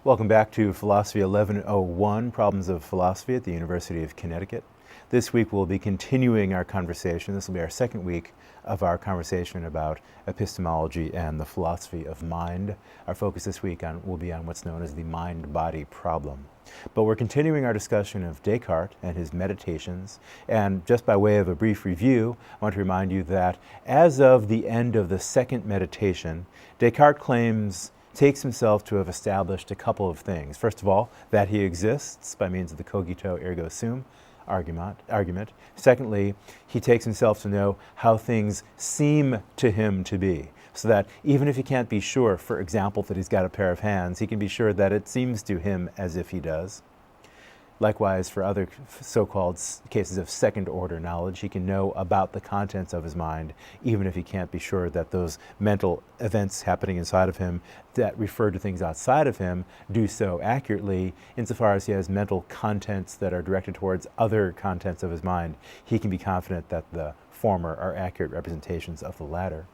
Welcome back to Philosophy 1101, Problems of Philosophy at the University of Connecticut. This week we'll be continuing our conversation. This will be our second week of our conversation about epistemology and the philosophy of mind. Our focus this week will be on what's known as the mind-body problem. But we're continuing our discussion of Descartes and his meditations. And just by way of a brief review, I want to remind you that as of the end of the second meditation, Descartes takes himself to have established a couple of things. First of all, that he exists by means of the cogito ergo sum argument. Secondly, he takes himself to know how things seem to him to be, so that even if he can't be sure, for example, that he's got a pair of hands, he can be sure that it seems to him as if he does. Likewise, for other so-called cases of second-order knowledge, he can know about the contents of his mind, even if he can't be sure that those mental events happening inside of him that refer to things outside of him do so accurately. Insofar as he has mental contents that are directed towards other contents of his mind, he can be confident that the former are accurate representations of the latter.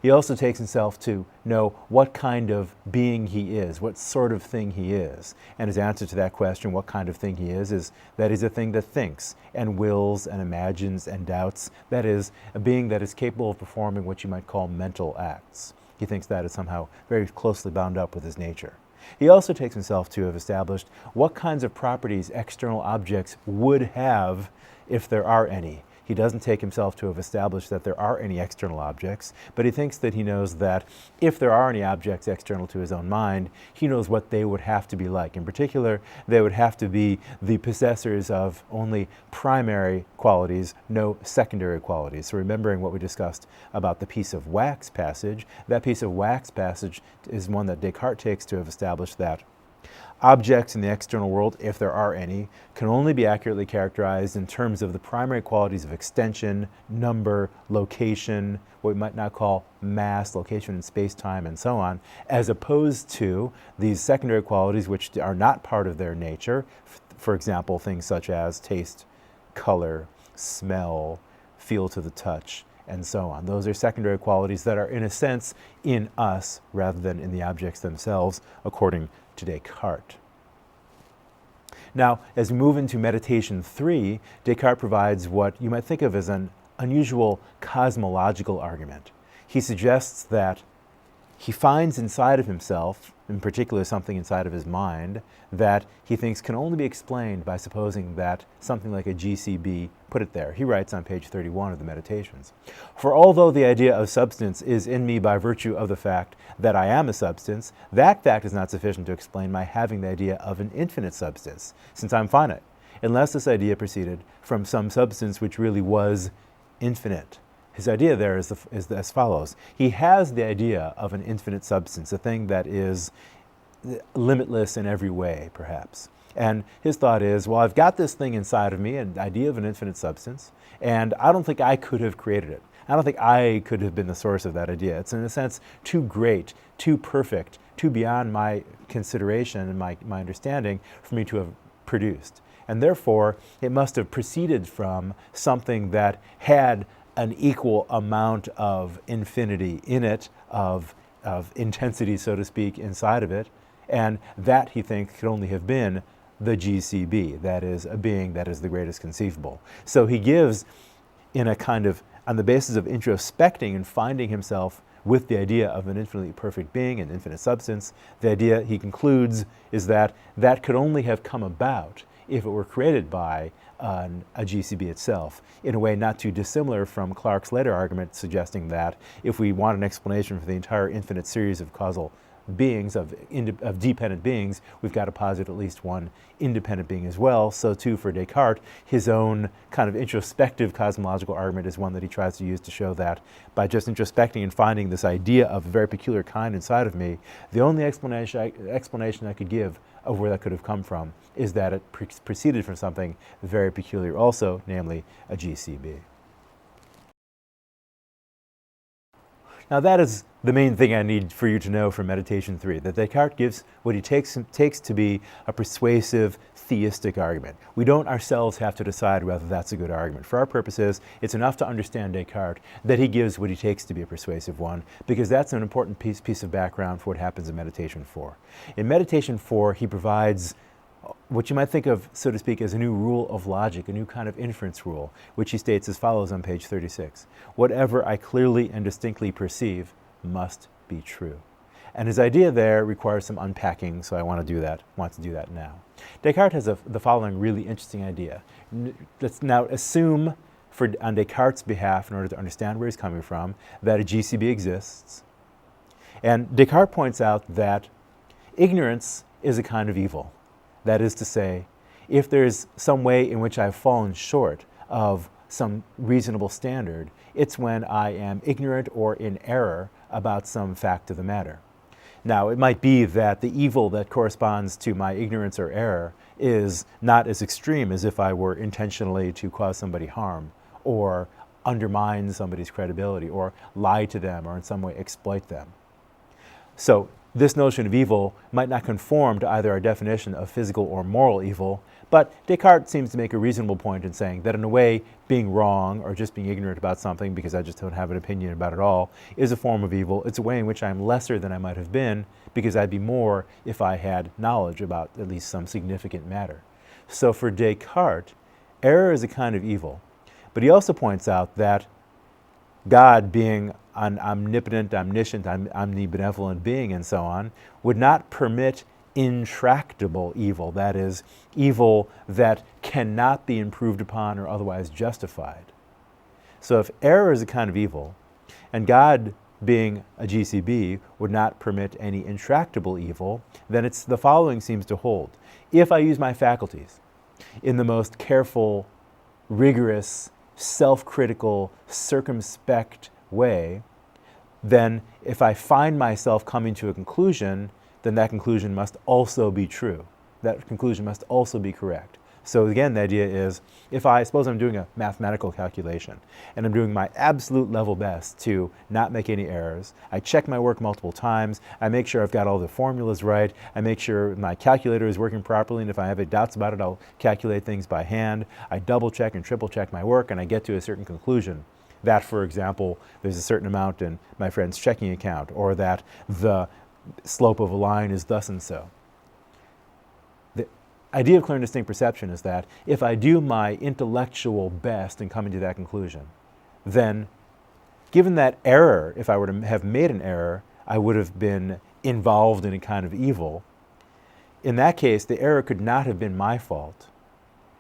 He also takes himself to know what kind of being he is, what sort of thing he is. And his answer to that question, what kind of thing he is that he's a thing that thinks and wills and imagines and doubts. That is, a being that is capable of performing what you might call mental acts. He thinks that is somehow very closely bound up with his nature. He also takes himself to have established what kinds of properties external objects would have if there are any. He doesn't take himself to have established that there are any external objects, but he thinks that he knows that if there are any objects external to his own mind, he knows what they would have to be like. In particular, they would have to be the possessors of only primary qualities, no secondary qualities. So remembering what we discussed about the piece of wax passage, that piece of wax passage is one that Descartes takes to have established that objects in the external world, if there are any, can only be accurately characterized in terms of the primary qualities of extension, number, location, what we might now call mass, location in space-time, and so on, as opposed to these secondary qualities which are not part of their nature. For example, things such as taste, color, smell, feel to the touch, and so on. Those are secondary qualities that are, in a sense, in us rather than in the objects themselves, according to Descartes. Now, as we move into meditation 3, Descartes provides what you might think of as an unusual cosmological argument. He suggests that he finds inside of himself, in particular something inside of his mind, that he thinks can only be explained by supposing that something like a GCB put it there. He writes on page 31 of the Meditations, "For although the idea of substance is in me by virtue of the fact that I am a substance, that fact is not sufficient to explain my having the idea of an infinite substance, since I'm finite, unless this idea proceeded from some substance which really was infinite." His idea there is as follows. He has the idea of an infinite substance, a thing that is limitless in every way, perhaps. And his thought is, well, I've got this thing inside of me, an idea of an infinite substance, and I don't think I could have created it. I don't think I could have been the source of that idea. It's, in a sense, too great, too perfect, too beyond my consideration and my understanding for me to have produced. And therefore, it must have proceeded from something that had an equal amount of infinity in it, of intensity, so to speak, inside of it. And that, he thinks, could only have been the GCB, that is, a being that is the greatest conceivable. So he gives, in a kind of, on the basis of introspecting and finding himself with the idea of an infinitely perfect being, an infinite substance, the idea, he concludes, is that that could only have come about if it were created by a GCB itself, in a way not too dissimilar from Clarke's later argument suggesting that if we want an explanation for the entire infinite series of causal beings, of dependent beings, we've got to posit at least one independent being as well. So too for Descartes, his own kind of introspective cosmological argument is one that he tries to use to show that by just introspecting and finding this idea of a very peculiar kind inside of me, the only explanation I could give of where that could have come from is that it proceeded from something very peculiar also, namely a GCB. Now that is the main thing I need for you to know from Meditation 3, that Descartes gives what he takes to be a persuasive theistic argument. We don't ourselves have to decide whether that's a good argument. For our purposes, it's enough to understand Descartes that he gives what he takes to be a persuasive one, because that's an important piece of background for what happens in Meditation 4. In Meditation 4, he provides what you might think of, so to speak, as a new rule of logic, a new kind of inference rule, which he states as follows on page 36. Whatever I clearly and distinctly perceive must be true. And his idea there requires some unpacking, so I want to do that now. Descartes has the following really interesting idea. Let's now assume, on Descartes' behalf, in order to understand where he's coming from, that a GCB exists. And Descartes points out that ignorance is a kind of evil. That is to say, if there's some way in which I've fallen short of some reasonable standard, it's when I am ignorant or in error about some fact of the matter. Now, it might be that the evil that corresponds to my ignorance or error is not as extreme as if I were intentionally to cause somebody harm, or undermine somebody's credibility, or lie to them, or in some way exploit them. So, this notion of evil might not conform to either our definition of physical or moral evil, but Descartes seems to make a reasonable point in saying that in a way, being wrong or just being ignorant about something because I just don't have an opinion about it all is a form of evil. It's a way in which I'm lesser than I might have been because I'd be more if I had knowledge about at least some significant matter. So for Descartes, error is a kind of evil, but he also points out that God, being an omnipotent, omniscient, omnibenevolent being and so on, would not permit intractable evil, that is, evil that cannot be improved upon or otherwise justified. So if error is a kind of evil, and God, being a GCB, would not permit any intractable evil, then the following seems to hold. If I use my faculties in the most careful, rigorous, self-critical, circumspect way, then if I find myself coming to a conclusion, then that conclusion must also be true. That conclusion must also be correct. So again, the idea is, suppose I'm doing a mathematical calculation, and I'm doing my absolute level best to not make any errors. I check my work multiple times. I make sure I've got all the formulas right. I make sure my calculator is working properly, and if I have any doubts about it, I'll calculate things by hand. I double check and triple check my work, and I get to a certain conclusion. That, for example, there's a certain amount in my friend's checking account, or that the slope of a line is thus and so. The idea of clear and distinct perception is that if I do my intellectual best in coming to that conclusion, then given that error, if I were to have made an error, I would have been involved in a kind of evil. In that case, the error could not have been my fault.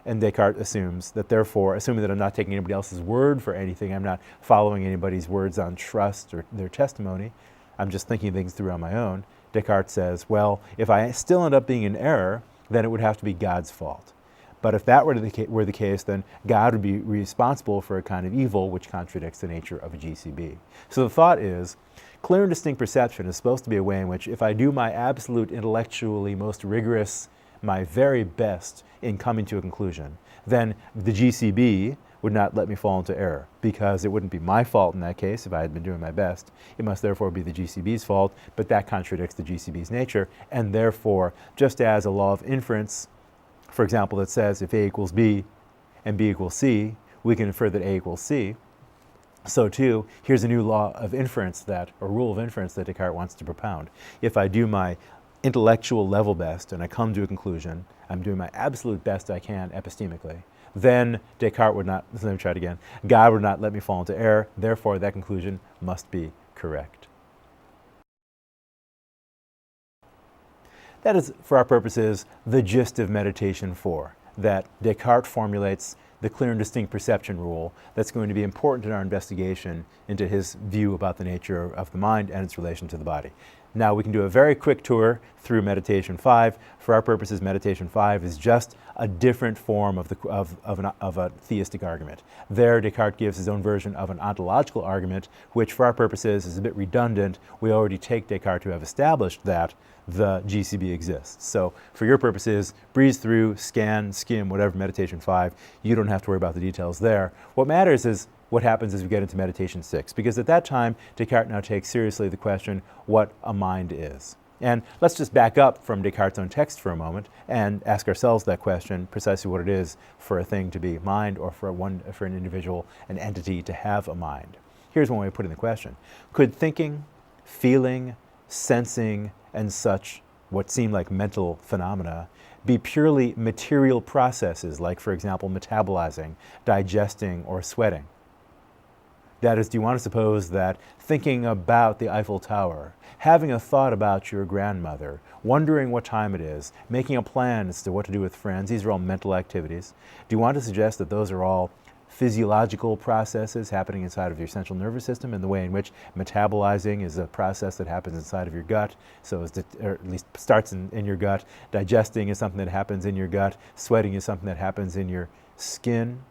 And Descartes assumes that, therefore, assuming that I'm not taking anybody else's word for anything, I'm not following anybody's words on trust or their testimony, I'm just thinking things through on my own, Descartes says, well, if I still end up being in error, then it would have to be God's fault. But if that were the case, then God would be responsible for a kind of evil which contradicts the nature of a GCB. So the thought is, clear and distinct perception is supposed to be a way in which if I do my absolute intellectually most rigorous, my very best in coming to a conclusion, then the GCB would not let me fall into error, because it wouldn't be my fault in that case if I had been doing my best. It must therefore be the GCB's fault, but that contradicts the GCB's nature, and therefore, just as a law of inference, for example, that says if A equals B and B equals C, we can infer that A equals C, so too, here's a new law of inference or rule of inference that Descartes wants to propound. If I do my intellectual level best and I come to a conclusion, I'm doing my absolute best I can epistemically, then Descartes would not, let me try it again, God would not let me fall into error, therefore that conclusion must be correct. That is, for our purposes, the gist of Meditation 4, that Descartes formulates the clear and distinct perception rule that's going to be important in our investigation into his view about the nature of the mind and its relation to the body. Now we can do a very quick tour through Meditation 5. For our purposes, Meditation 5 is just a different form of a theistic argument. There, Descartes gives his own version of an ontological argument, which for our purposes is a bit redundant. We already take Descartes to have established that the GCB exists. So for your purposes, breeze through, scan, skim, whatever Meditation 5. You don't don't have to worry about the details there. What matters is what happens as we get into meditation 6, because at that time, Descartes now takes seriously the question what a mind is. And let's just back up from Descartes' own text for a moment and ask ourselves that question, precisely what it is for a thing to be mind, or for an individual, an entity, to have a mind. Here's one way of putting the question. Could thinking, feeling, sensing, and such, what seem like mental phenomena, be purely material processes, like, for example, metabolizing, digesting, or sweating? That is, do you want to suppose that thinking about the Eiffel Tower, having a thought about your grandmother, wondering what time it is, making a plan as to what to do with friends, these are all mental activities. Do you want to suggest that those are all physiological processes happening inside of your central nervous system, in the way in which metabolizing is a process that happens inside of your gut, or at least starts in your gut, digesting is something that happens in your gut, sweating is something that happens in your skin?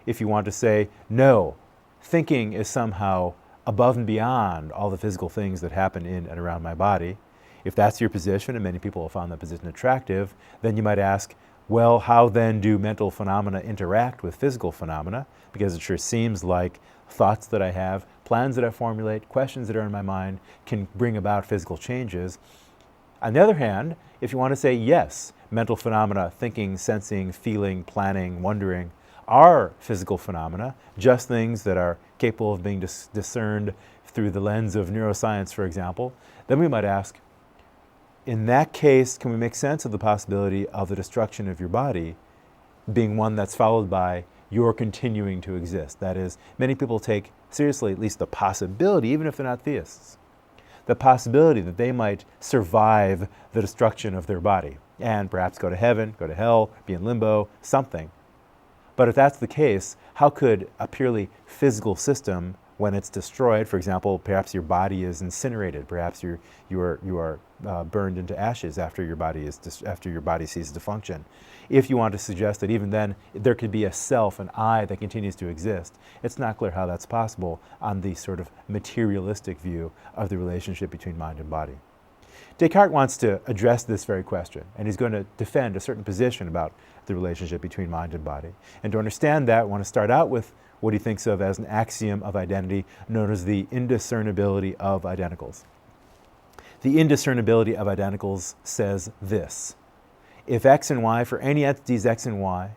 If you want to say, no, thinking is somehow above and beyond all the physical things that happen in and around my body, if that's your position, and many people have found that position attractive, then you might ask, well, how then do mental phenomena interact with physical phenomena? Because it sure seems like thoughts that I have, plans that I formulate, questions that are in my mind can bring about physical changes. On the other hand, if you want to say, yes, mental phenomena, thinking, sensing, feeling, planning, wondering, are physical phenomena, just things that are capable of being discerned through the lens of neuroscience, for example, then we might ask, in that case, can we make sense of the possibility of the destruction of your body being one that's followed by your continuing to exist? That is, many people take seriously at least the possibility, even if they're not theists, the possibility that they might survive the destruction of their body and perhaps go to heaven, go to hell, be in limbo, something. But if that's the case, how could a purely physical system, when it's destroyed, for example, perhaps your body is incinerated, perhaps you are burned into ashes after your body ceases to function. If you want to suggest that even then there could be a self, an I, that continues to exist, it's not clear how that's possible on the sort of materialistic view of the relationship between mind and body. Descartes wants to address this very question, and he's going to defend a certain position about the relationship between mind and body. And to understand that, I want to start out with what he thinks of as an axiom of identity known as the indiscernibility of identicals. The indiscernibility of identicals says this: if X and Y, for any entities X and Y,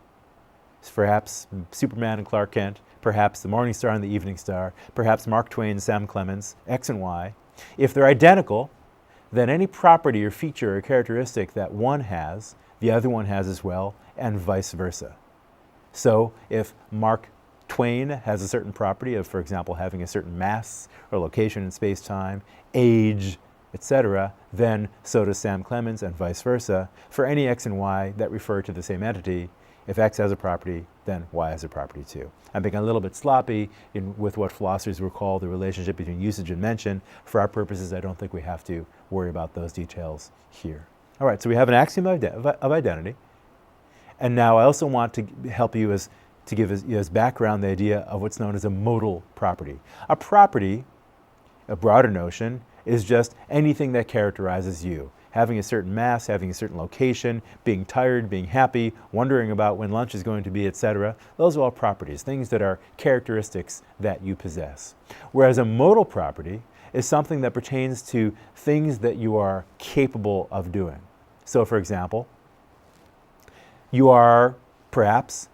perhaps Superman and Clark Kent, perhaps the morning star and the evening star, perhaps Mark Twain and Sam Clemens, X and Y, if they're identical, then any property or feature or characteristic that one has, the other one has as well, and vice versa. So if Mark Twain has a certain property of, for example, having a certain mass or location in space-time, age, etc., then so does Sam Clemens, and vice versa. For any X and Y that refer to the same entity, if X has a property, then Y has a property too. I'm being a little bit sloppy with what philosophers would call the relationship between usage and mention. For our purposes, I don't think we have to worry about those details here. All right, so we have an axiom of identity. And now I also want to help you to give as background the idea of what's known as a modal property. A property, a broader notion, is just anything that characterizes you. Having a certain mass, having a certain location, being tired, being happy, wondering about when lunch is going to be, etc. Those are all properties, things that are characteristics that you possess. Whereas a modal property is something that pertains to things that you are capable of doing. So, for example, you are perhaps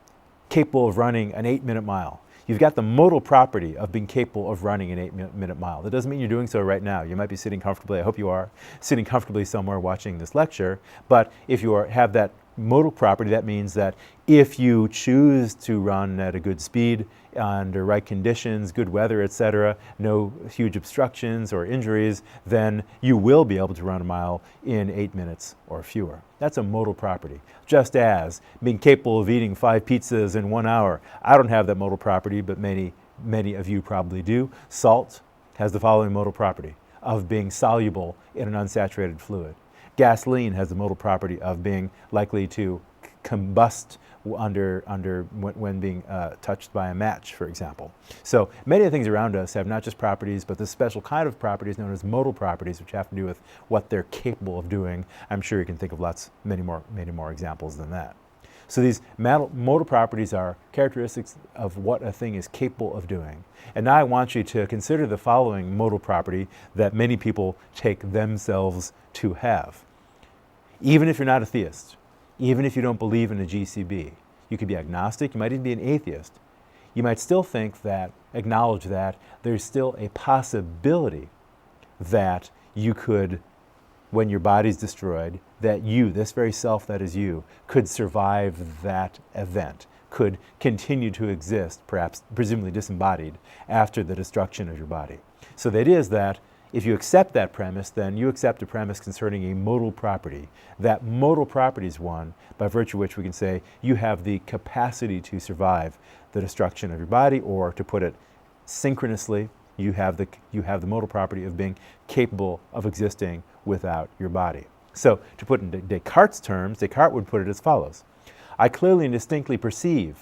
capable of running an 8-minute mile. You've got the modal property of being capable of running an 8-minute mile. That doesn't mean you're doing so right now. You might be sitting comfortably, I hope you are, sitting comfortably somewhere watching this lecture. But if you have that modal property, that means that if you choose to run at a good speed, under right conditions, good weather, etc., no huge obstructions or injuries, then you will be able to run a mile in 8 minutes or fewer. That's a modal property. Just as being capable of eating 5 pizzas in 1 hour. I don't have that modal property, but many of you probably do. Salt has the following modal property of being soluble in an unsaturated fluid. Gasoline has the modal property of being likely to combust when being touched by a match, for example. So many of the things around us have not just properties, but this special kind of properties known as modal properties, which have to do with what they're capable of doing. I'm sure you can think of many more examples than that. So these modal properties are characteristics of what a thing is capable of doing. And now I want you to consider the following modal property that many people take themselves to have. Even if you're not a theist, even if you don't believe in a GCB, you could be agnostic, you might even be an atheist, you might still acknowledge that there's still a possibility that you could, when your body's destroyed, that you, this very self that is you, could survive that event, could continue to exist, perhaps presumably disembodied, after the destruction of your body. So the idea is that if you accept that premise, then you accept a premise concerning a modal property. That modal property is one by virtue of which we can say you have the capacity to survive the destruction of your body, or to put it synchronously, you have the modal property of being capable of existing without your body. So to put it in Descartes' terms, Descartes would put it as follows. I clearly and distinctly perceive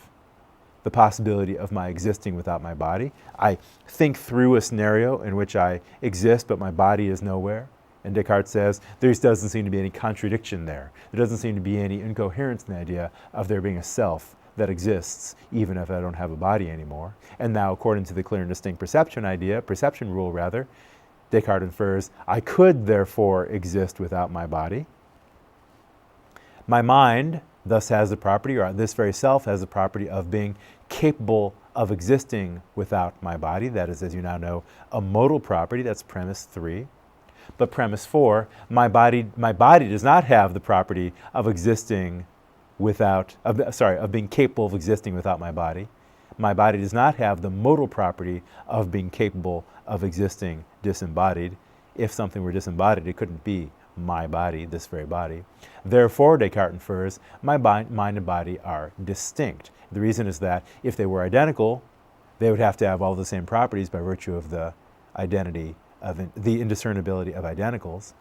the possibility of my existing without my body. I think through a scenario in which I exist but my body is nowhere. And Descartes says there doesn't seem to be any contradiction there. There doesn't seem to be any incoherence in the idea of there being a self that exists even if I don't have a body anymore. And now, according to the clear and distinct perception rule rather, Descartes infers I could therefore exist without my body. My mind thus has the property, or this very self has the property of being capable of existing without my body. That is, as you now know, a modal property. That's premise 3. But premise 4, my body does not have the property of existing of being capable of existing without my body. My body does not have the modal property of being capable of existing disembodied. If something were disembodied, it couldn't be my body, this very body. Therefore, Descartes infers, my mind and body are distinct. The reason is that if they were identical, they would have to have all the same properties by virtue of the identity of the indiscernibility of identicals.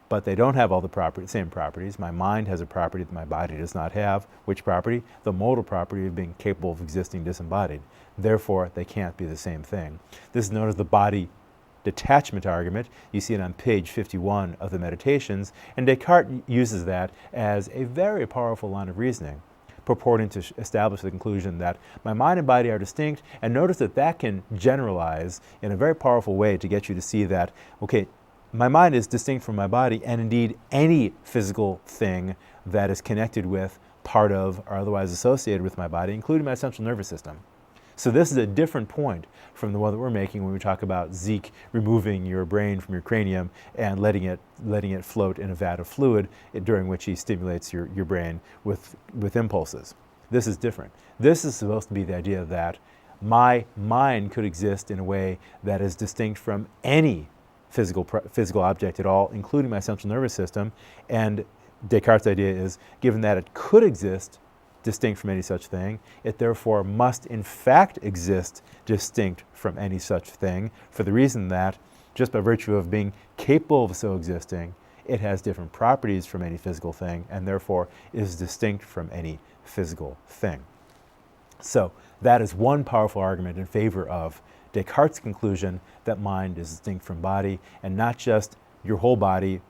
But they don't have all the same properties. My mind has a property that my body does not have. Which property? The modal property of being capable of existing disembodied. Therefore, they can't be the same thing. This is known as the body detachment argument. You see it on page 51 of the Meditations, and Descartes uses that as a very powerful line of reasoning, purporting to establish the conclusion that my mind and body are distinct. And notice that that can generalize in a very powerful way to get you to see that, okay, my mind is distinct from my body, and indeed any physical thing that is connected with, part of, or otherwise associated with my body, including my central nervous system. So this is a different point from the one that we're making when we talk about Zeke removing your brain from your cranium and letting it float in a vat of fluid during which he stimulates your brain with impulses. This is different. This is supposed to be the idea that my mind could exist in a way that is distinct from any physical object at all, including my central nervous system. And Descartes' idea is, given that it could exist distinct from any such thing, it therefore must in fact exist distinct from any such thing, for the reason that, just by virtue of being capable of so existing, it has different properties from any physical thing, and therefore is distinct from any physical thing. So that is one powerful argument in favor of Descartes' conclusion that mind is distinct from body, and not just your whole body,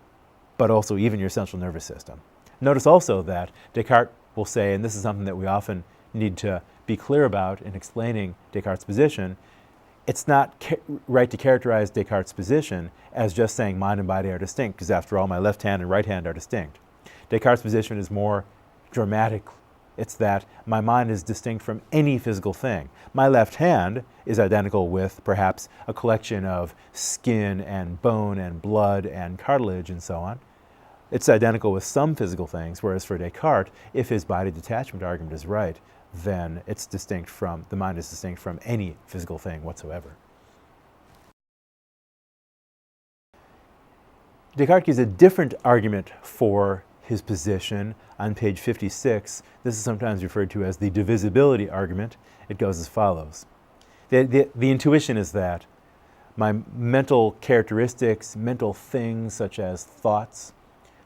but also even your central nervous system. Notice also that Descartes will say, and this is something that we often need to be clear about in explaining Descartes' position, it's not right to characterize Descartes' position as just saying mind and body are distinct, because after all, my left hand and right hand are distinct. Descartes' position is more dramatic. It's that my mind is distinct from any physical thing. My left hand is identical with perhaps a collection of skin and bone and blood and cartilage and so on. It's identical with some physical things, whereas for Descartes, if his body detachment argument is right, then the mind is distinct from any physical thing whatsoever. Descartes gives a different argument for his position on page 56. This is sometimes referred to as the divisibility argument. It goes as follows. The intuition is that my mental characteristics, mental things such as thoughts,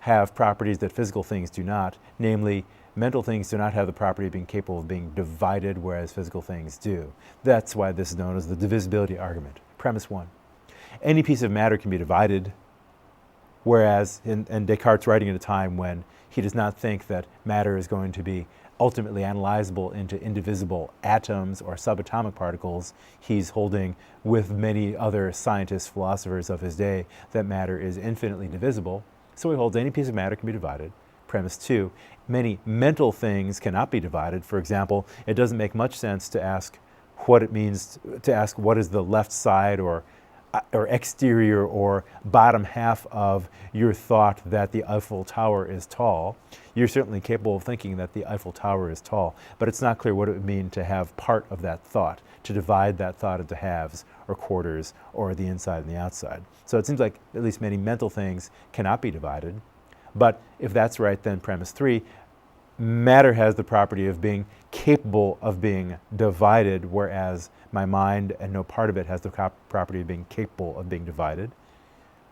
have properties that physical things do not. Namely, mental things do not have the property of being capable of being divided, whereas physical things do. That's why this is known as the divisibility argument. Premise 1. Any piece of matter can be divided, whereas, and Descartes writing at a time when he does not think that matter is going to be ultimately analyzable into indivisible atoms or subatomic particles. He's holding, with many other scientists, philosophers of his day, that matter is infinitely divisible. So he holds any piece of matter can be divided. Premise 2, many mental things cannot be divided. For example, it doesn't make much sense to ask what it means to ask what is the left side or exterior or bottom half of your thought that the Eiffel Tower is tall. You're certainly capable of thinking that the Eiffel Tower is tall, but it's not clear what it would mean to have part of that thought, to divide that thought into halves or quarters or the inside and the outside. So it seems like at least many mental things cannot be divided. But if that's right, then premise 3, matter has the property of being capable of being divided, whereas my mind and no part of it has the property of being capable of being divided.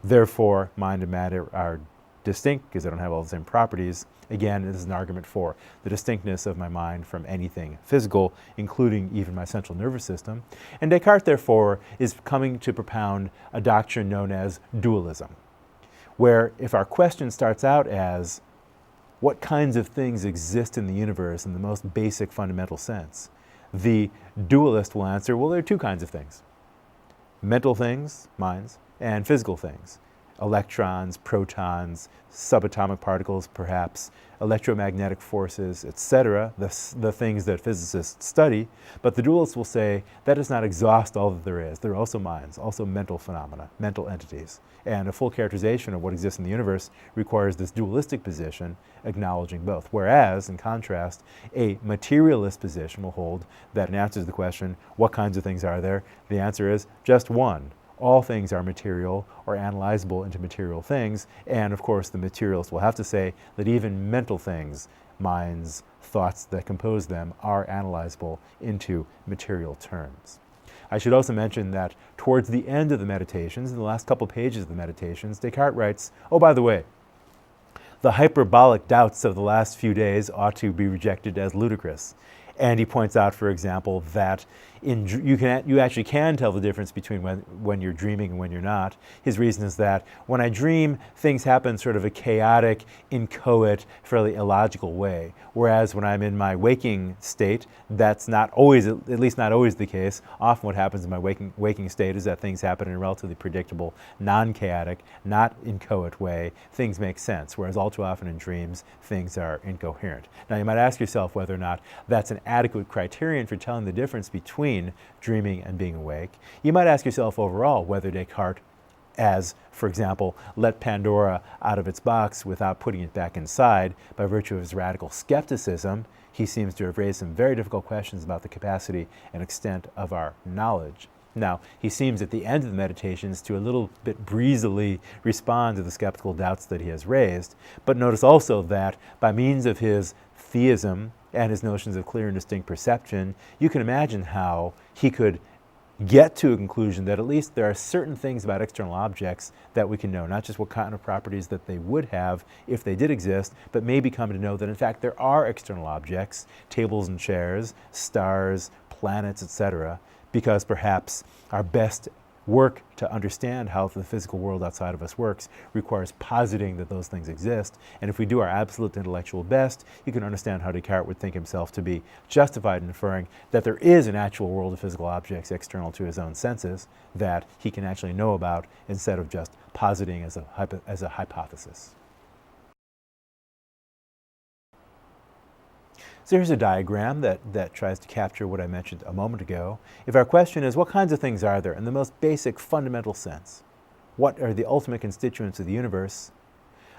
Therefore, mind and matter are distinct because they don't have all the same properties. Again, this is an argument for the distinctness of my mind from anything physical, including even my central nervous system. And Descartes, therefore, is coming to propound a doctrine known as dualism, where if our question starts out as what kinds of things exist in the universe in the most basic fundamental sense, the dualist will answer, well, there are two kinds of things. Mental things, minds, and physical things. Electrons, protons, subatomic particles perhaps, electromagnetic forces, etc., the things that physicists study. But the dualist will say that does not exhaust all that there is. There are also minds, also mental phenomena, mental entities. And a full characterization of what exists in the universe requires this dualistic position, acknowledging both. Whereas, in contrast, a materialist position will hold that in answer to the question, what kinds of things are there? The answer is just one. All things are material or analyzable into material things, and of course the materialist will have to say that even mental things, minds, thoughts that compose them, are analyzable into material terms. I should also mention that towards the end of the Meditations, in the last couple pages of the Meditations, Descartes writes, oh, by the way, the hyperbolic doubts of the last few days ought to be rejected as ludicrous. And he points out, for example, that you actually can tell the difference between when you're dreaming and when you're not. His reason is that when I dream, things happen sort of a chaotic, inchoate, fairly illogical way. Whereas when I'm in my waking state, that's not always, at least not always the case. Often what happens in my waking state is that things happen in a relatively predictable, non-chaotic, not inchoate way. Things make sense, whereas all too often in dreams, things are incoherent. Now you might ask yourself whether or not that's an adequate criterion for telling the difference between dreaming and being awake. You might ask yourself overall whether Descartes, as, for example, let Pandora out of its box without putting it back inside by virtue of his radical skepticism, he seems to have raised some very difficult questions about the capacity and extent of our knowledge. Now, he seems at the end of the Meditations to a little bit breezily respond to the skeptical doubts that he has raised, but notice also that by means of his theism and his notions of clear and distinct perception, you can imagine how he could get to a conclusion that at least there are certain things about external objects that we can know, not just what kind of properties that they would have if they did exist, but maybe come to know that in fact there are external objects, tables and chairs, stars, planets, etc., because perhaps our best work to understand how the physical world outside of us works requires positing that those things exist. And if we do our absolute intellectual best, you can understand how Descartes would think himself to be justified in inferring that there is an actual world of physical objects external to his own senses that he can actually know about instead of just positing as a hypothesis. So here's a diagram that tries to capture what I mentioned a moment ago. If our question is, what kinds of things are there in the most basic fundamental sense? What are the ultimate constituents of the universe?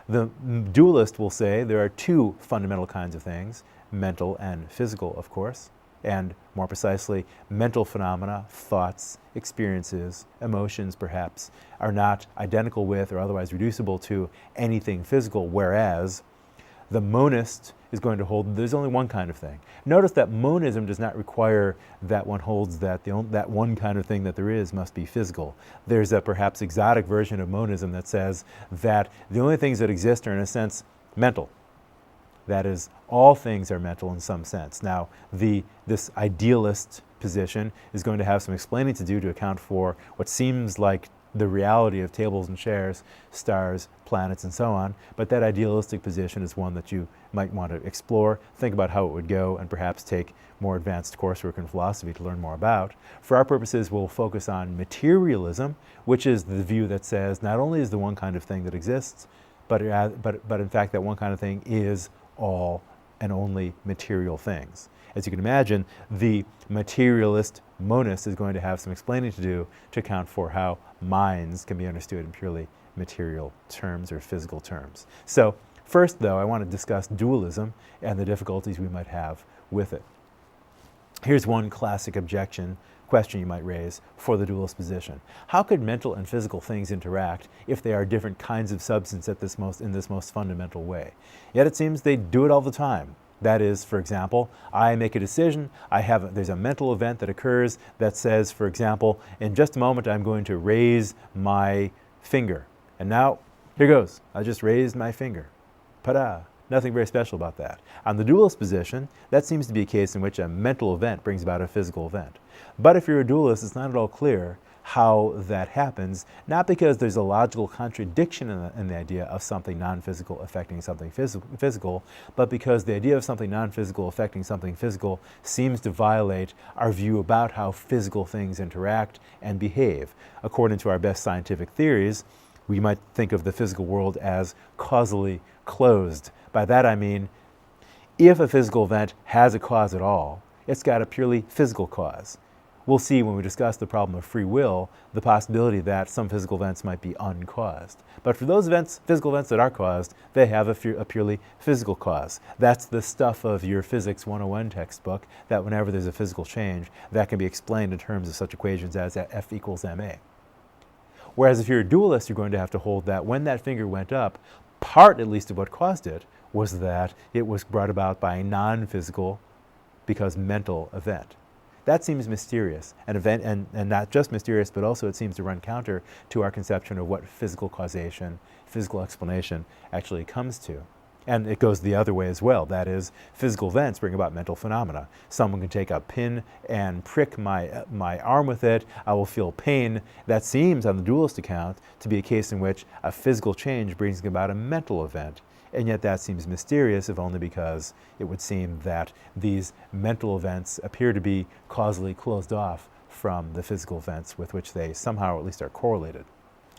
The dualist will say there are two fundamental kinds of things, mental and physical, of course, and more precisely, mental phenomena, thoughts, experiences, emotions perhaps, are not identical with or otherwise reducible to anything physical, whereas the monist is going to hold there's only one kind of thing. Notice that monism does not require that one holds that that one kind of thing that there is must be physical. There's a perhaps exotic version of monism that says that the only things that exist are in a sense mental. That is, all things are mental in some sense. Now, this idealist position is going to have some explaining to do to account for what seems like the reality of tables and chairs, stars, planets, and so on, but that idealistic position is one that you might want to explore, think about how it would go, and perhaps take more advanced coursework in philosophy to learn more about. For our purposes, we'll focus on materialism, which is the view that says not only is the one kind of thing that exists, but in fact that one kind of thing is all and only material things. As you can imagine, the materialist monist is going to have some explaining to do to account for how minds can be understood in purely material terms or physical terms. So first, though, I want to discuss dualism and the difficulties we might have with it. Here's one classic question you might raise for the dualist position. How could mental and physical things interact if they are different kinds of substance in this most fundamental way? Yet it seems they do it all the time. That is, for example, I make a decision, there's a mental event that occurs that says, for example, in just a moment I'm going to raise my finger. And now, here goes, I just raised my finger. Ta-da! Nothing very special about that. On the dualist position, that seems to be a case in which a mental event brings about a physical event. But if you're a dualist, it's not at all clear how that happens, not because there's a logical contradiction in the idea of something non-physical affecting something physical, but because the idea of something non-physical affecting something physical seems to violate our view about how physical things interact and behave. According to our best scientific theories, we might think of the physical world as causally closed. By that I mean, if a physical event has a cause at all, it's got a purely physical cause. We'll see when we discuss the problem of free will, the possibility that some physical events might be uncaused. But for those physical events that are caused, they have a purely physical cause. That's the stuff of your Physics 101 textbook, that whenever there's a physical change, that can be explained in terms of such equations as F equals ma. Whereas if you're a dualist, you're going to have to hold that when that finger went up, part at least of what caused it was that it was brought about by a non-physical, because mental event. That seems mysterious, and not just mysterious, but also it seems to run counter to our conception of what physical causation, physical explanation actually comes to. And it goes the other way as well. That is, physical events bring about mental phenomena. Someone can take a pin and prick my arm with it. I will feel pain. That seems, on the dualist account, to be a case in which a physical change brings about a mental event. And yet that seems mysterious, if only because it would seem that these mental events appear to be causally closed off from the physical events with which they somehow at least are correlated.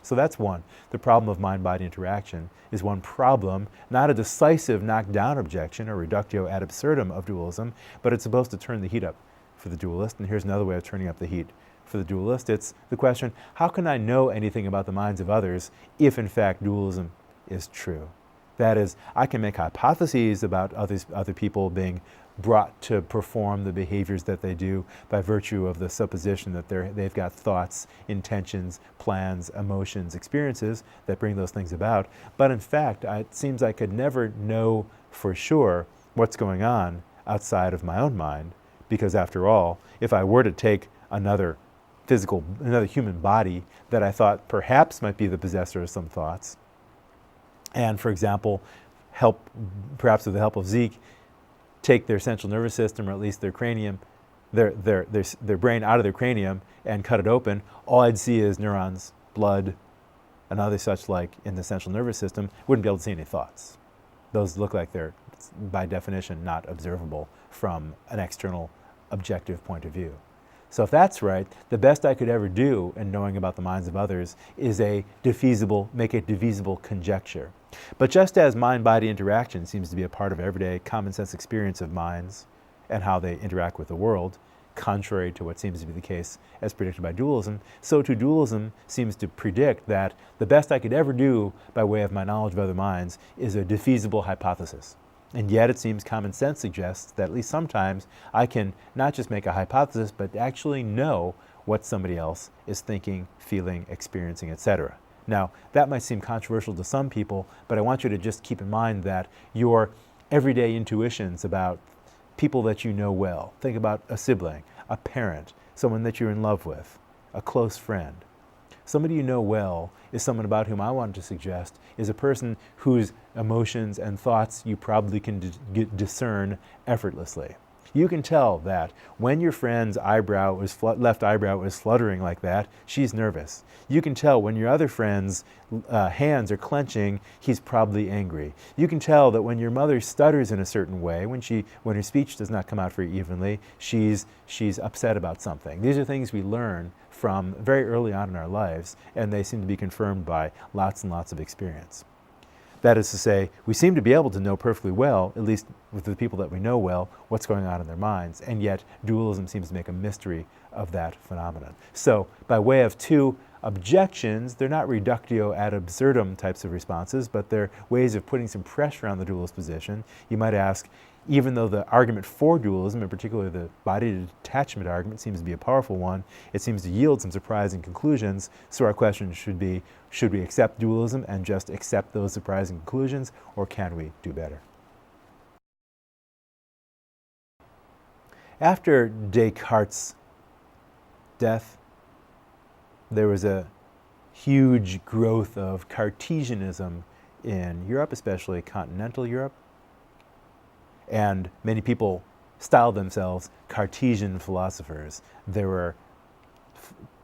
So that's one. The problem of mind-body interaction is one problem, not a decisive knockdown objection or reductio ad absurdum of dualism, but it's supposed to turn the heat up for the dualist. And here's another way of turning up the heat for the dualist. It's the question, how can I know anything about the minds of others if in fact dualism is true? That is, I can make hypotheses about other people being brought to perform the behaviors that they do by virtue of the supposition that they've got thoughts, intentions, plans, emotions, experiences that bring those things about. But in fact, it seems I could never know for sure what's going on outside of my own mind, because after all, if I were to take another human body that I thought perhaps might be the possessor of some thoughts, and, for example, perhaps with the help of Zeke, take their central nervous system, or at least their cranium, their brain out of their cranium and cut it open, all I'd see is neurons, blood, and other such like in the central nervous system. Wouldn't be able to see any thoughts. Those look like they're, by definition, not observable from an external objective point of view. So if that's right, the best I could ever do in knowing about the minds of others is make a defeasible conjecture. But just as mind-body interaction seems to be a part of everyday common sense experience of minds and how they interact with the world, contrary to what seems to be the case as predicted by dualism, so too dualism seems to predict that the best I could ever do by way of my knowledge of other minds is a defeasible hypothesis. And yet it seems common sense suggests that at least sometimes I can not just make a hypothesis, but actually know what somebody else is thinking, feeling, experiencing, etc. Now, that might seem controversial to some people, but I want you to just keep in mind that your everyday intuitions about people that you know well, think about a sibling, a parent, someone that you're in love with, a close friend. Somebody you know well is someone about whom I wanted to suggest is a person whose emotions and thoughts you probably can discern effortlessly. You can tell that when your friend's left eyebrow is fluttering like that, she's nervous. You can tell when your other friend's hands are clenching, he's probably angry. You can tell that when your mother stutters in a certain way, when her speech does not come out very evenly, she's upset about something. These are things we learn from very early on in our lives, and they seem to be confirmed by lots and lots of experience. That is to say, we seem to be able to know perfectly well, at least with the people that we know well, what's going on in their minds, and yet dualism seems to make a mystery of that phenomenon. So, by way of two objections, they're not reductio ad absurdum types of responses, but they're ways of putting some pressure on the dualist position. You might ask, even though the argument for dualism, in particular the body detachment argument, seems to be a powerful one, it seems to yield some surprising conclusions. So our question should be, should we accept dualism and just accept those surprising conclusions, or can we do better? After Descartes' death, there was a huge growth of Cartesianism in Europe, especially continental Europe. And many people styled themselves Cartesian philosophers. There were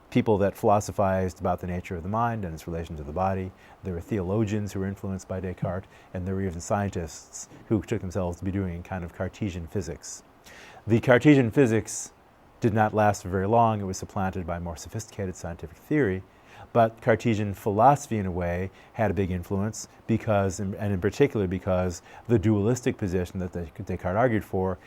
people that philosophized about the nature of the mind and its relation to the body. There were theologians who were influenced by Descartes, and there were even scientists who took themselves to be doing kind of Cartesian physics. The Cartesian physics did not last for very long. It was supplanted by more sophisticated scientific theory. But Cartesian philosophy, in a way, had a big influence because, and in particular because, the dualistic position that Descartes argued for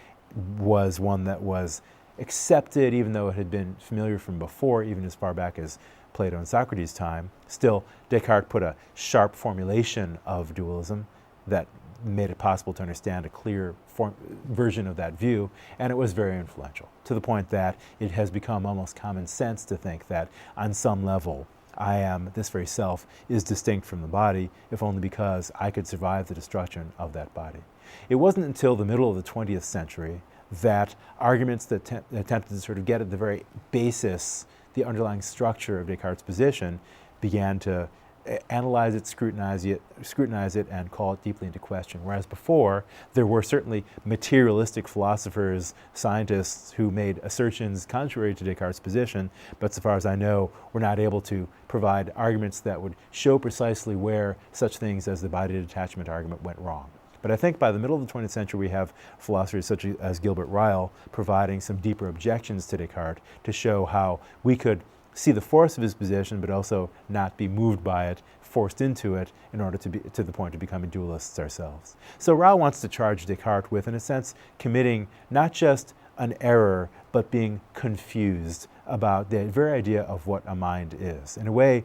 was one that was accepted, even though it had been familiar from before, even as far back as Plato and Socrates' time. Still, Descartes put a sharp formulation of dualism that made it possible to understand a clear version of that view, and it was very influential, to the point that it has become almost common sense to think that on some level, this very self, is distinct from the body, if only because I could survive the destruction of that body. It wasn't until the middle of the 20th century that arguments that attempted to sort of get at the very basis, the underlying structure of Descartes' position, began to analyze it, scrutinize it, and call it deeply into question. Whereas before, there were certainly materialistic philosophers, scientists who made assertions contrary to Descartes' position, but so far as I know, were not able to provide arguments that would show precisely where such things as the body detachment argument went wrong. But I think by the middle of the 20th century, we have philosophers such as Gilbert Ryle providing some deeper objections to Descartes to show how we could see the force of his position, but also not be moved by it, forced into it, in order to be to the point of becoming dualists ourselves. So Ryle wants to charge Descartes with, in a sense, committing not just an error, but being confused about the very idea of what a mind is. In a way,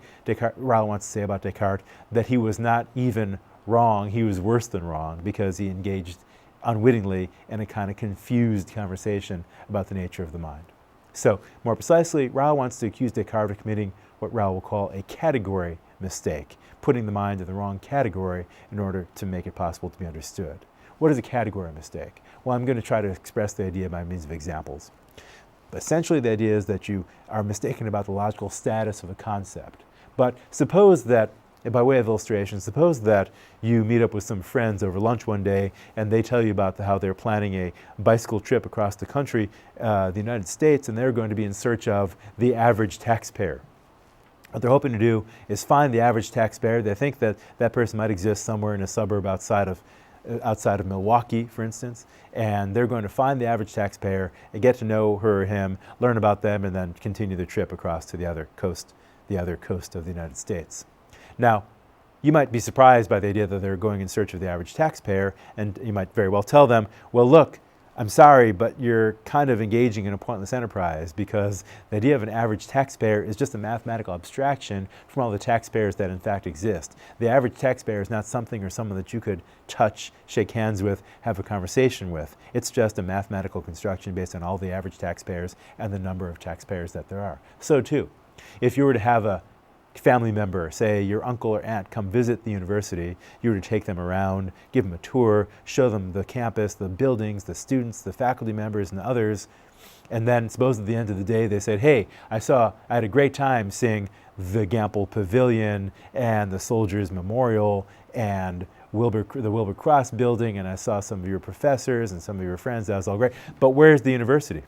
Ryle wants to say about Descartes that he was not even wrong, he was worse than wrong, because he engaged unwittingly in a kind of confused conversation about the nature of the mind. So, more precisely, Ryle wants to accuse Descartes of committing what Ryle will call a category mistake, putting the mind in the wrong category in order to make it possible to be understood. What is a category mistake? Well, I'm going to try to express the idea by means of examples. Essentially, the idea is that you are mistaken about the logical status of a concept. But suppose that, by way of illustration, suppose that you meet up with some friends over lunch one day and they tell you about how they're planning a bicycle trip across the country, the United States, and they're going to be in search of the average taxpayer. What they're hoping to do is find the average taxpayer. They think that that person might exist somewhere in a suburb outside of Milwaukee, for instance, and they're going to find the average taxpayer and get to know her or him, learn about them, and then continue the trip across to the other coast of the United States. Now, you might be surprised by the idea that they're going in search of the average taxpayer, and you might very well tell them, well, look, I'm sorry, but you're kind of engaging in a pointless enterprise, because the idea of an average taxpayer is just a mathematical abstraction from all the taxpayers that in fact exist. The average taxpayer is not something or someone that you could touch, shake hands with, have a conversation with. It's just a mathematical construction based on all the average taxpayers and the number of taxpayers that there are. So too, if you were to have a family member, say your uncle or aunt, come visit the university, you were to take them around, give them a tour, show them the campus, the buildings, the students, the faculty members, and others. And then suppose at the end of the day they said, hey, I had a great time seeing the Gamble Pavilion and the Soldiers Memorial and the Wilbur Cross building, and I saw some of your professors and some of your friends. That was all great. But where's the university?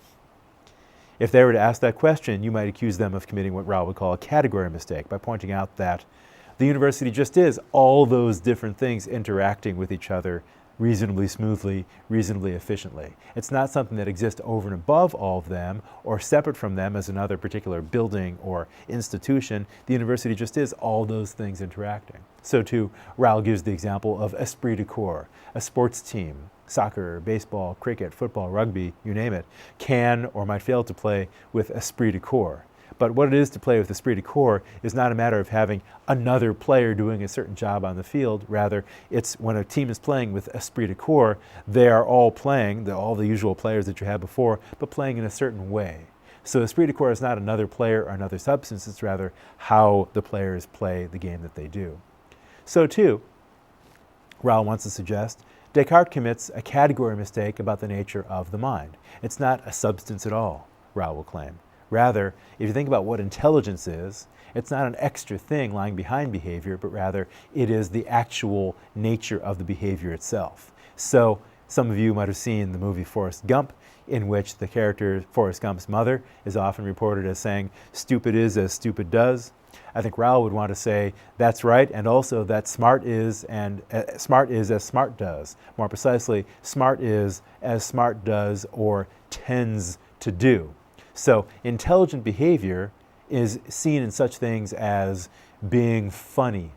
If they were to ask that question, you might accuse them of committing what Rao would call a category mistake by pointing out that the university just is all those different things interacting with each other reasonably smoothly, reasonably efficiently. It's not something that exists over and above all of them or separate from them as another particular building or institution. The university just is all those things interacting. So too, Rao gives the example of esprit de corps, a sports team, soccer, baseball, cricket, football, rugby, you name it, can or might fail to play with esprit de corps. But what it is to play with esprit de corps is not a matter of having another player doing a certain job on the field. Rather, it's when a team is playing with esprit de corps, they are all playing, all the usual players that you had before, but playing in a certain way. So esprit de corps is not another player or another substance, it's rather how the players play the game that they do. So too, Rao wants to suggest, Descartes commits a category mistake about the nature of the mind. It's not a substance at all, Rao will claim. Rather, if you think about what intelligence is, it's not an extra thing lying behind behavior, but rather it is the actual nature of the behavior itself. So some of you might have seen the movie Forrest Gump, in which the character Forrest Gump's mother is often reported as saying, stupid is as stupid does. I think Rao would want to say that's right, and also that smart is as smart does. More precisely, smart is as smart does or tends to do. So intelligent behavior is seen in such things as being funny.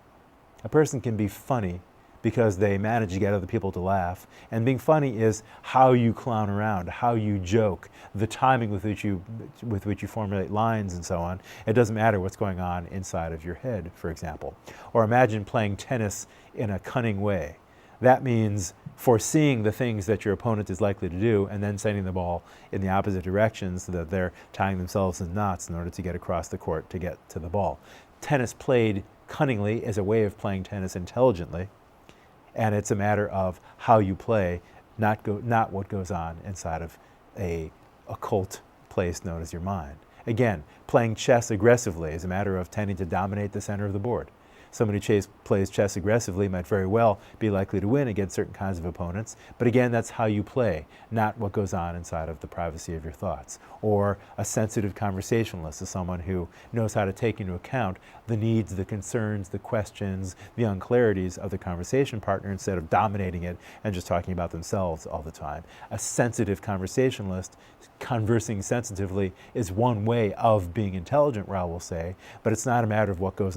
A person can be funny because they manage to get other people to laugh. And being funny is how you clown around, how you joke, the timing with which you formulate lines and so on. It doesn't matter what's going on inside of your head, for example. Or imagine playing tennis in a cunning way. That means foreseeing the things that your opponent is likely to do and then sending the ball in the opposite direction so that they're tying themselves in knots in order to get across the court to get to the ball. Tennis played cunningly is a way of playing tennis intelligently, and it's a matter of how you play, not what goes on inside of a occult place known as your mind. Again, playing chess aggressively is a matter of tending to dominate the center of the board. Somebody who plays chess aggressively might very well be likely to win against certain kinds of opponents, but again, that's how you play, not what goes on inside of the privacy of your thoughts. Or a sensitive conversationalist is someone who knows how to take into account the needs, the concerns, the questions, the unclarities of the conversation partner instead of dominating it and just talking about themselves all the time. A sensitive conversationalist conversing sensitively is one way of being intelligent, Rao will say, but it's not a matter of what goes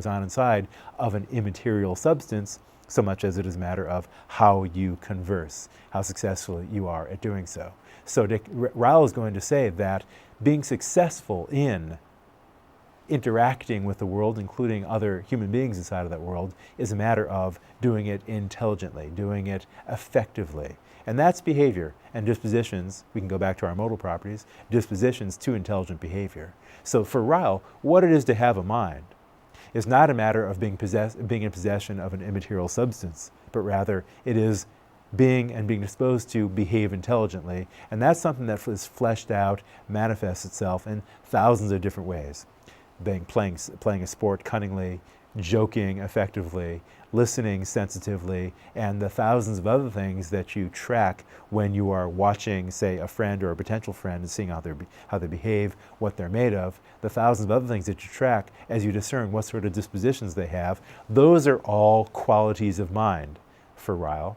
on inside of an immaterial substance so much as it is a matter of how you converse, how successful you are at doing so. So Rao is going to say that being successful in interacting with the world, including other human beings inside of that world, is a matter of doing it intelligently, doing it effectively. And that's behavior and dispositions. We can go back to our modal properties, dispositions to intelligent behavior. So for Rao, what it is to have a mind is not a matter of being in possession of an immaterial substance, but rather it is being disposed to behave intelligently. And that's something that is fleshed out, manifests itself in thousands of different ways. Playing a sport cunningly, joking effectively, listening sensitively, and the thousands of other things that you track when you are watching, say, a friend or a potential friend and seeing how they behave, what they're made of, the thousands of other things that you track as you discern what sort of dispositions they have. Those are all qualities of mind for Ryle.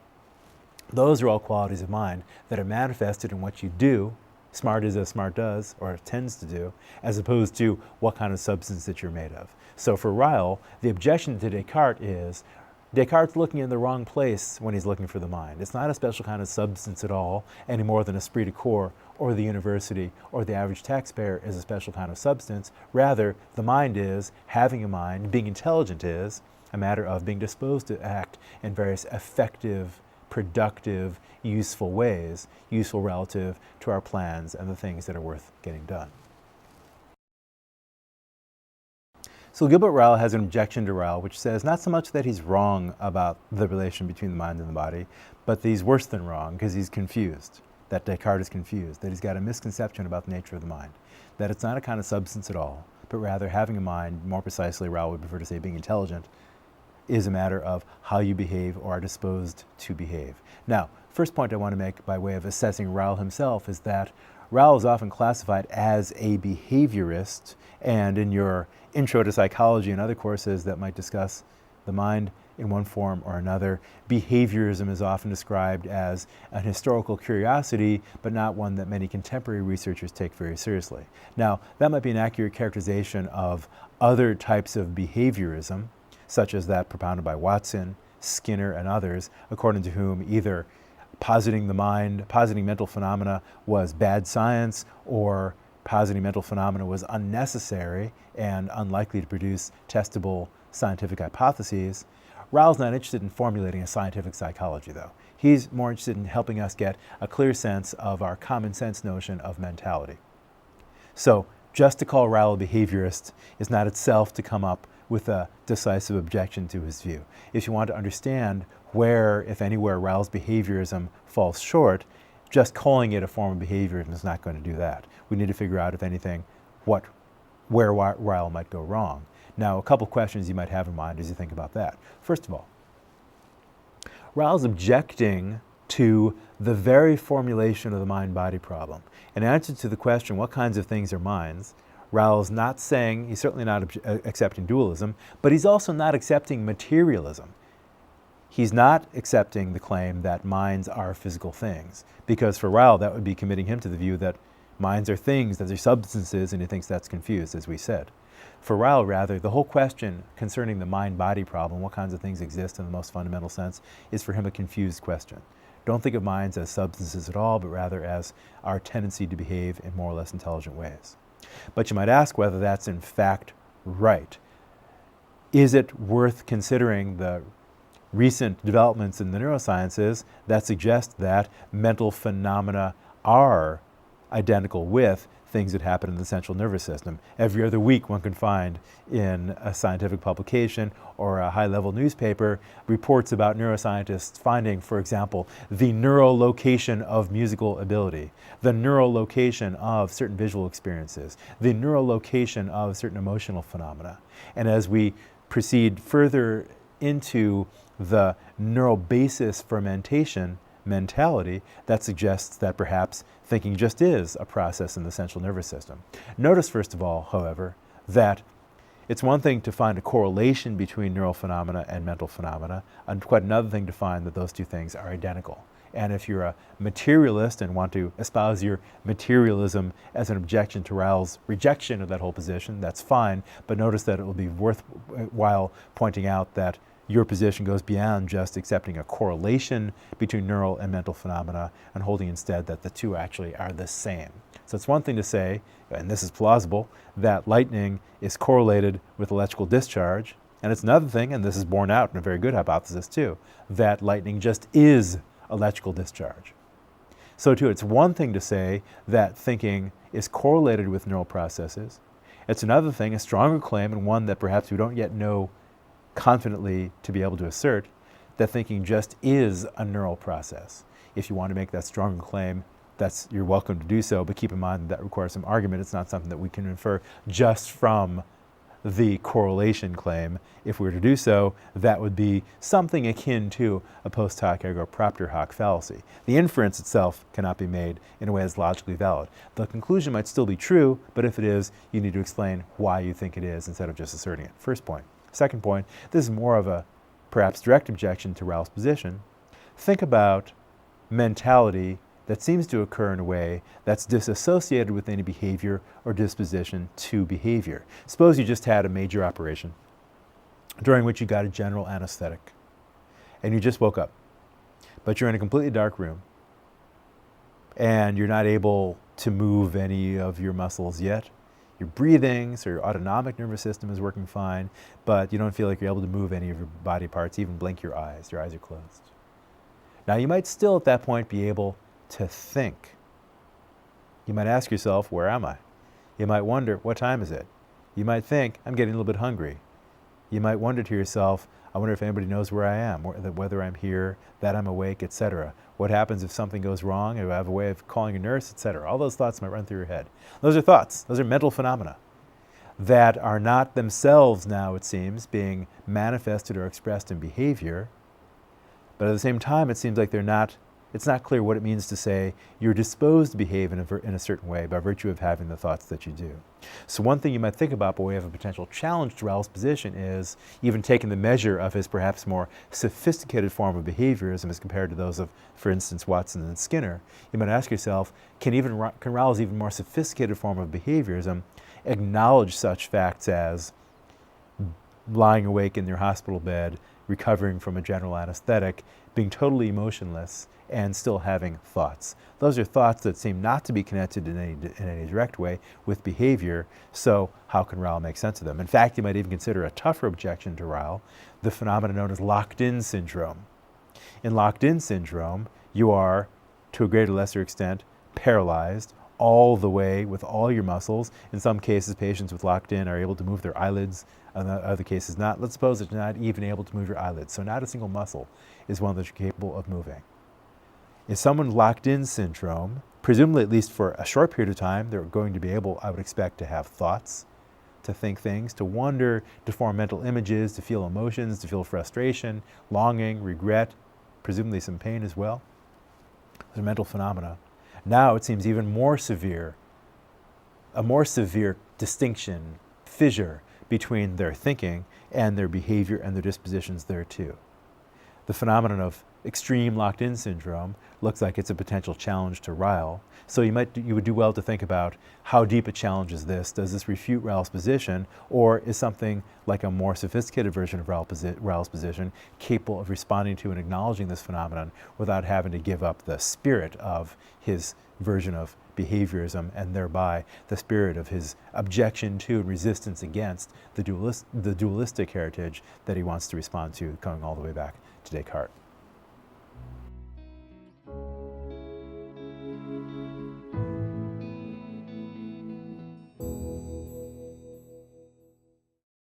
Those are all qualities of mind that are manifested in what you do. Smart is as smart does, or tends to do, as opposed to what kind of substance that you're made of. So for Ryle, the objection to Descartes is, Descartes' looking in the wrong place when he's looking for the mind. It's not a special kind of substance at all, any more than esprit de corps or the university or the average taxpayer is a special kind of substance. Rather, the mind is, having a mind, being intelligent is, a matter of being disposed to act in various effective, productive, useful ways, useful relative to our plans and the things that are worth getting done. So Gilbert Ryle has an objection to Ryle, which says not so much that he's wrong about the relation between the mind and the body, but that he's worse than wrong because he's confused, that Descartes is confused, that he's got a misconception about the nature of the mind, that it's not a kind of substance at all, but rather having a mind, more precisely Ryle would prefer to say being intelligent, is a matter of how you behave or are disposed to behave. Now, first point I want to make by way of assessing Ryle himself is that Ryle is often classified as a behaviorist, and in your Intro to Psychology and other courses that might discuss the mind in one form or another, behaviorism is often described as an historical curiosity, but not one that many contemporary researchers take very seriously. Now, that might be an accurate characterization of other types of behaviorism, such as that propounded by Watson, Skinner, and others, according to whom either positing the mind, positing mental phenomena was bad science, or positing mental phenomena was unnecessary and unlikely to produce testable scientific hypotheses. Ryle's not interested in formulating a scientific psychology, though. He's more interested in helping us get a clear sense of our common sense notion of mentality. So just to call Ryle a behaviorist is not itself to come up with a decisive objection to his view. If you want to understand where, if anywhere, Ryle's behaviorism falls short, just calling it a form of behaviorism is not going to do that. We need to figure out, if anything, where Ryle might go wrong. Now, a couple questions you might have in mind as you think about that. First of all, Ryle's objecting to the very formulation of the mind-body problem. In answer to the question, what kinds of things are minds, Ryle's not saying, he's certainly not accepting dualism, but he's also not accepting materialism. He's not accepting the claim that minds are physical things, because for Ryle that would be committing him to the view that minds are things, that they're substances, and he thinks that's confused, as we said. For Ryle, rather, the whole question concerning the mind-body problem, what kinds of things exist in the most fundamental sense, is for him a confused question. Don't think of minds as substances at all, but rather as our tendency to behave in more or less intelligent ways. But you might ask whether that's in fact right. Is it worth considering the recent developments in the neurosciences that suggest that mental phenomena are identical with things that happen in the central nervous system? Every other week one can find in a scientific publication or a high-level newspaper reports about neuroscientists finding, for example, the neural location of musical ability, the neural location of certain visual experiences, the neural location of certain emotional phenomena. And as we proceed further into the neural basis for mentality, that suggests that perhaps thinking just is a process in the central nervous system. Notice, first of all, however, that it's one thing to find a correlation between neural phenomena and mental phenomena, and quite another thing to find that those two things are identical. And if you're a materialist and want to espouse your materialism as an objection to Ryle's rejection of that whole position, that's fine, but notice that it will be worthwhile pointing out that your position goes beyond just accepting a correlation between neural and mental phenomena and holding instead that the two actually are the same. So it's one thing to say, and this is plausible, that lightning is correlated with electrical discharge, and it's another thing, and this is borne out in a very good hypothesis too, that lightning just is electrical discharge. So too, it's one thing to say that thinking is correlated with neural processes. It's another thing, a stronger claim, and one that perhaps we don't yet know confidently to be able to assert, that thinking just is a neural process. If you want to make that stronger claim, you're welcome to do so, but keep in mind that requires some argument. It's not something that we can infer just from the correlation claim. If we were to do so, that would be something akin to a post hoc ergo propter hoc fallacy. The inference itself cannot be made in a way that's logically valid. The conclusion might still be true, but if it is, you need to explain why you think it is instead of just asserting it. First point. Second point, this is more of a perhaps direct objection to Ryle's position. Think about mentality that seems to occur in a way that's disassociated with any behavior or disposition to behavior. Suppose you just had a major operation during which you got a general anesthetic and you just woke up, but you're in a completely dark room and you're not able to move any of your muscles yet. You're breathing, so your autonomic nervous system is working fine, but you don't feel like you're able to move any of your body parts, even blink your eyes. Your eyes are closed. Now, you might still at that point be able to think. You might ask yourself, where am I? You might wonder, what time is it? You might think, I'm getting a little bit hungry. You might wonder to yourself, I wonder if anybody knows where I am, whether I'm here, that I'm awake, etc. What happens if something goes wrong? Do I have a way of calling a nurse, etc.? All those thoughts might run through your head. Those are thoughts. Those are mental phenomena that are not themselves now, it seems, being manifested or expressed in behavior. But at the same time, it seems like it's not clear what it means to say you're disposed to behave in a certain way by virtue of having the thoughts that you do. So one thing you might think about, but we have a potential challenge to Raoult's position, is even taking the measure of his perhaps more sophisticated form of behaviorism as compared to those of, for instance, Watson and Skinner. You might ask yourself, can Raoult's even more sophisticated form of behaviorism acknowledge such facts as lying awake in your hospital bed, recovering from a general anesthetic, being totally emotionless, and still having thoughts? Those are thoughts that seem not to be connected in any direct way with behavior, so how can Raoult make sense of them? In fact, you might even consider a tougher objection to Raoult the phenomenon known as locked-in syndrome. In locked-in syndrome, you are, to a greater or lesser extent, paralyzed all the way with all your muscles. In some cases, patients with locked-in are able to move their eyelids, in other cases not. Let's suppose that you're not even able to move your eyelids, so not a single muscle is one that you're capable of moving. In someone locked-in syndrome, presumably at least for a short period of time, they're going to be able, I would expect, to have thoughts, to think things, to wonder, to form mental images, to feel emotions, to feel frustration, longing, regret, presumably some pain as well. Those are mental phenomena. Now it seems even more severe, a more severe distinction, fissure between their thinking and their behavior and their dispositions thereto. The phenomenon of extreme locked-in syndrome looks like it's a potential challenge to Raoult. So you would do well to think about how deep a challenge is this? Does this refute Raoult's position, or is something like a more sophisticated version of Raoult's position capable of responding to and acknowledging this phenomenon without having to give up the spirit of his version of behaviorism and thereby the spirit of his objection to and resistance against the dualistic heritage that he wants to respond to, going all the way back to Descartes?